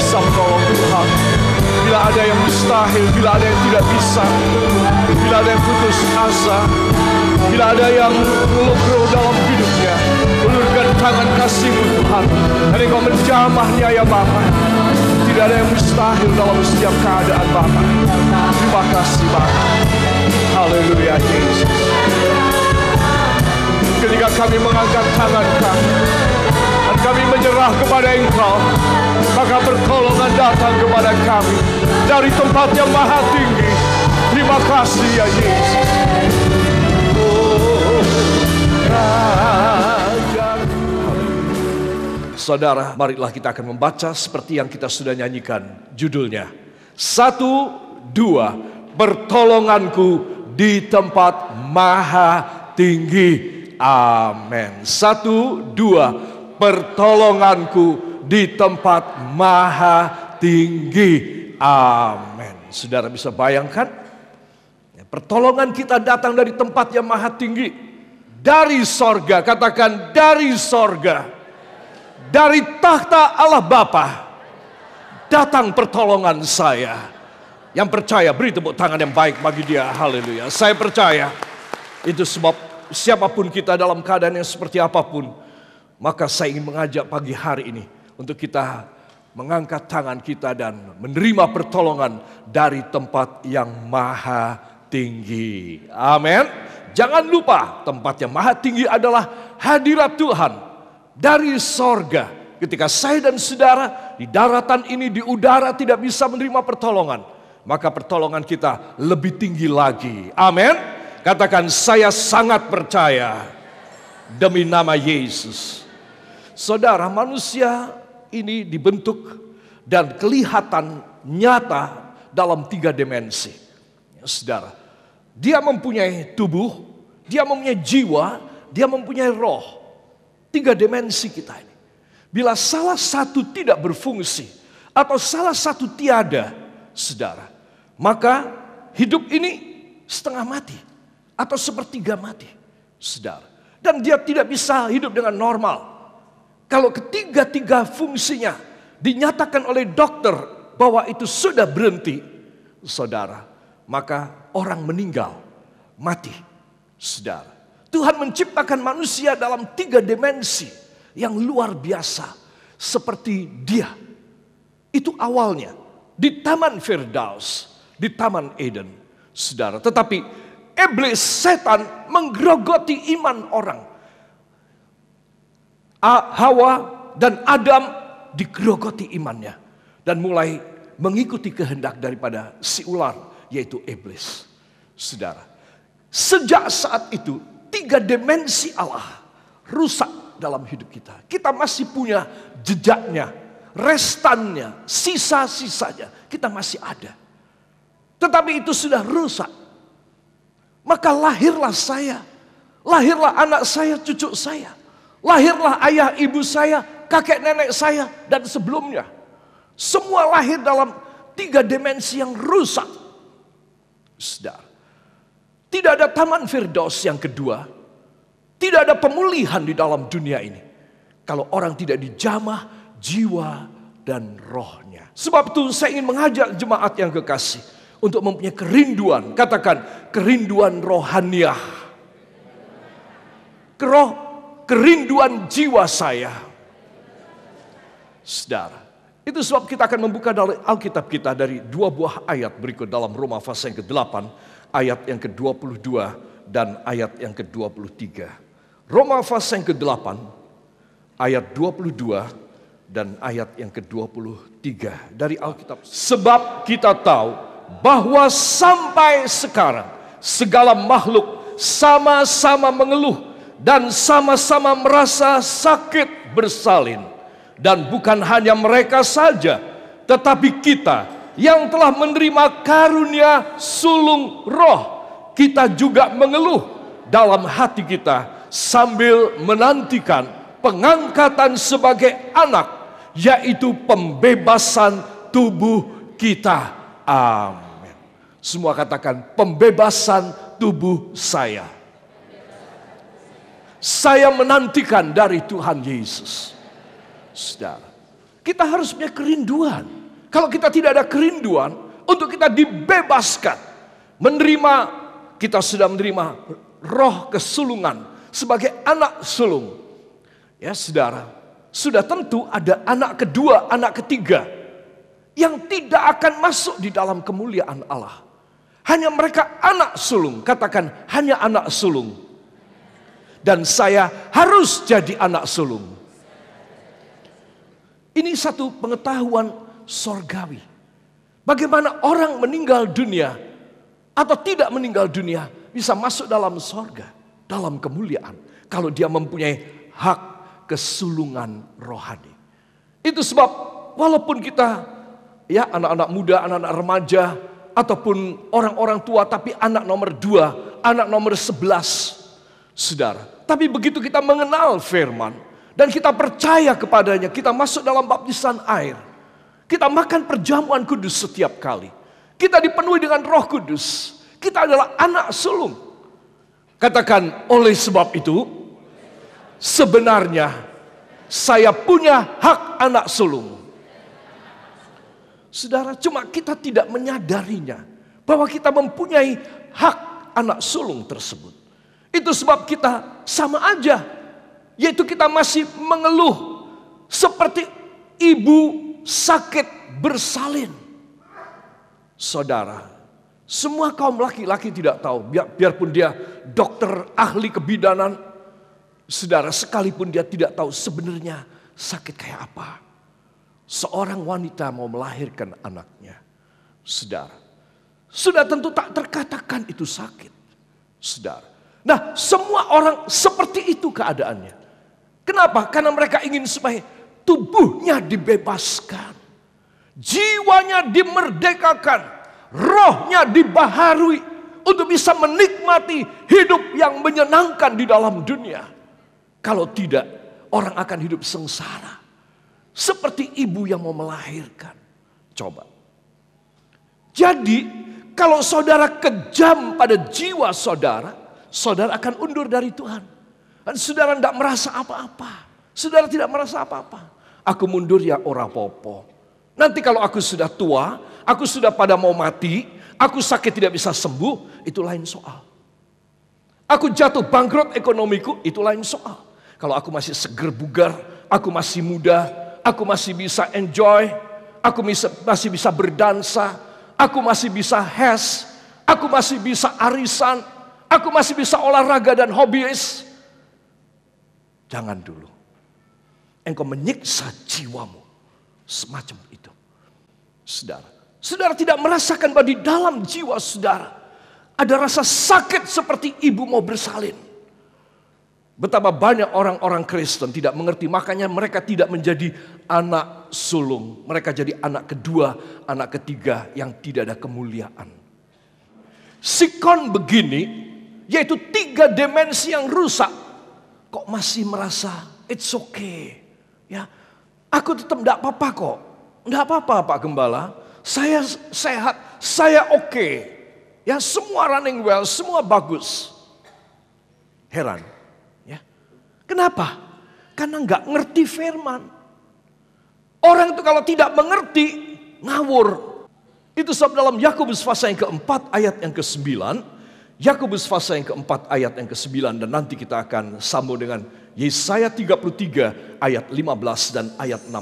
bisa menolong Tuhan. Bila ada yang mustahil, bila ada yang tidak bisa, bila ada yang putus asa, bila ada yang ngeluh dalam hidupnya, ulurkan tangan kasih-Mu Tuhan. Dan Engkau menjamahnya ya Bapa. Tidak ada yang mustahil dalam setiap keadaan Bapa. Terima kasih Bapa. Haleluya Yesus. Ketika kami mengangkat tangan kami dan kami menyerah kepada Engkau, maka pertolongan datang kepada kami dari tempat yang maha tinggi. Terima kasih ya Yesus. Saudara, marilah kita akan membaca seperti yang kita sudah nyanyikan. Judulnya 1, 2, pertolonganku di tempat maha tinggi. Amin. 1, 2, pertolonganku di tempat maha tinggi. Amin. Saudara bisa bayangkan, pertolongan kita datang dari tempat yang maha tinggi. Dari sorga, katakan dari sorga. Dari takhta Allah Bapa datang pertolongan saya. Yang percaya beri tepuk tangan yang baik bagi dia. Haleluya. Saya percaya. Itu sebab siapapun kita dalam keadaan yang seperti apapun, maka saya ingin mengajak pagi hari ini untuk kita mengangkat tangan kita dan menerima pertolongan dari tempat yang maha tinggi. Amin. Jangan lupa tempat yang maha tinggi adalah hadirat Tuhan. Dari sorga, ketika saya dan saudara di daratan ini, di udara tidak bisa menerima pertolongan, maka pertolongan kita lebih tinggi lagi. Amin. Katakan saya sangat percaya demi nama Yesus. Saudara, manusia ini dibentuk dan kelihatan nyata dalam 3 dimensi. Saudara, dia mempunyai tubuh, dia mempunyai jiwa, dia mempunyai roh. 3 dimensi kita ini. Bila salah satu tidak berfungsi atau salah satu tiada, saudara, maka hidup ini setengah mati atau sepertiga mati, saudara. Dan dia tidak bisa hidup dengan normal. Kalau ketiga-tiga fungsinya dinyatakan oleh dokter bahwa itu sudah berhenti, saudara, maka orang meninggal, mati, saudara. Tuhan menciptakan manusia dalam 3 dimensi yang luar biasa. Seperti dia. Itu awalnya di Taman Firdaus, di Taman Eden, saudara. Tetapi iblis, setan menggerogoti iman orang. Hawa dan Adam digerogoti imannya. Dan mulai mengikuti kehendak daripada si ular, yaitu iblis, saudara. Sejak saat itu 3 dimensi Allah rusak dalam hidup kita. Kita masih punya jejaknya, restannya, sisa-sisanya. Kita masih ada. Tetapi itu sudah rusak. Maka lahirlah saya, lahirlah anak saya, cucu saya, lahirlah ayah ibu saya, kakek nenek saya, dan sebelumnya. Semua lahir dalam 3 dimensi yang rusak. Saudara. Tidak ada Taman Firdaus yang kedua. Tidak ada pemulihan di dalam dunia ini kalau orang tidak dijamah jiwa dan rohnya. Sebab itu saya ingin mengajak jemaat yang kekasih untuk mempunyai kerinduan. Katakan kerinduan rohaniah. Kerinduan jiwa saya. Saudara, itu sebab kita akan membuka dari Alkitab kita dari 2 buah ayat berikut dalam Roma pasal yang ke-8. Ayat yang ke-22 dan ayat yang ke-23. Roma pasal yang ke-8 ayat 22 dan ayat yang ke-23 dari Alkitab. Sebab kita tahu bahwa sampai sekarang segala makhluk sama-sama mengeluh dan sama-sama merasa sakit bersalin. Dan bukan hanya mereka saja, tetapi kita yang telah menerima karunia sulung roh, kita juga mengeluh dalam hati kita sambil menantikan pengangkatan sebagai anak, yaitu pembebasan tubuh kita. Amin. Semua katakan pembebasan tubuh saya. Saya menantikan dari Tuhan Yesus. Saudara, kita harus punya kerinduan. Kalau kita tidak ada kerinduan untuk kita dibebaskan, menerima, kita sudah menerima roh kesulungan sebagai anak sulung. Ya saudara, sudah tentu ada anak kedua, anak ketiga yang tidak akan masuk di dalam kemuliaan Allah. Hanya mereka anak sulung, katakan hanya anak sulung. Dan saya harus jadi anak sulung. Ini satu pengetahuan sorgawi. Bagaimana orang meninggal dunia atau tidak meninggal dunia bisa masuk dalam sorga, dalam kemuliaan. Kalau dia mempunyai hak kesulungan rohani. Itu sebab walaupun kita ya anak-anak muda, anak-anak remaja, ataupun orang-orang tua, tapi anak nomor 2, anak nomor 11, saudara. Tapi begitu kita mengenal firman dan kita percaya kepadanya, kita masuk dalam baptisan air. Kita makan perjamuan kudus setiap kali. Kita dipenuhi dengan Roh Kudus. Kita adalah anak sulung. Katakan, oleh sebab itu, sebenarnya saya punya hak anak sulung. Saudara, cuma kita tidak menyadarinya bahwa kita mempunyai hak anak sulung tersebut. Itu sebab kita sama aja, yaitu kita masih mengeluh seperti ibu sakit bersalin. Saudara, semua kaum laki-laki tidak tahu, biarpun dia dokter ahli kebidanan, saudara, sekalipun dia tidak tahu sebenarnya sakit kayak apa. Seorang wanita mau melahirkan anaknya, saudara, sudah tentu tak terkatakan itu sakit, saudara. Nah, semua orang seperti itu keadaannya. Kenapa? Karena mereka ingin supaya tubuhnya dibebaskan, jiwanya dimerdekakan, rohnya dibaharui untuk bisa menikmati hidup yang menyenangkan di dalam dunia. Kalau tidak, orang akan hidup sengsara. Seperti ibu yang mau melahirkan. Coba. Jadi, kalau saudara kejam pada jiwa saudara, saudara akan undur dari Tuhan. Dan saudara tidak merasa apa-apa. Saudara tidak merasa apa-apa. Aku mundur ya ora popo. Nanti kalau aku sudah tua, aku sudah pada mau mati, aku sakit tidak bisa sembuh, itu lain soal. Aku jatuh bangkrut ekonomiku, itu lain soal. Kalau aku masih seger bugar, aku masih muda, aku masih bisa enjoy, aku masih bisa berdansa, aku masih bisa aku masih bisa arisan, aku masih bisa olahraga dan hobiis. Jangan dulu. Engkau menyiksa jiwamu semacam itu. Saudara, saudara tidak merasakan bahwa di dalam jiwa saudara ada rasa sakit seperti ibu mau bersalin. Betapa banyak orang-orang Kristen tidak mengerti, makanya mereka tidak menjadi anak sulung. Mereka jadi anak kedua, anak ketiga yang tidak ada kemuliaan. Sikon begini, yaitu 3 dimensi yang rusak. Kok masih merasa it's okay. Ya, aku tetap tidak apa-apa kok. Tidak apa-apa Pak Gembala. Saya sehat, saya oke. Ya, semua running well, semua bagus. Heran. Kenapa? Karena nggak ngerti firman. Orang itu kalau tidak mengerti, ngawur. Itu sebab dalam Yakobus pasal yang keempat ayat yang ke-9. Yakobus pasal yang keempat ayat yang ke-9. Dan nanti kita akan sambung dengan Yesaya 33 ayat 15 dan ayat 16.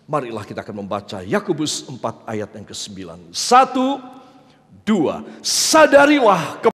Marilah kita akan membaca Yakobus 4 ayat yang ke-9. 1, 2. Sadarilah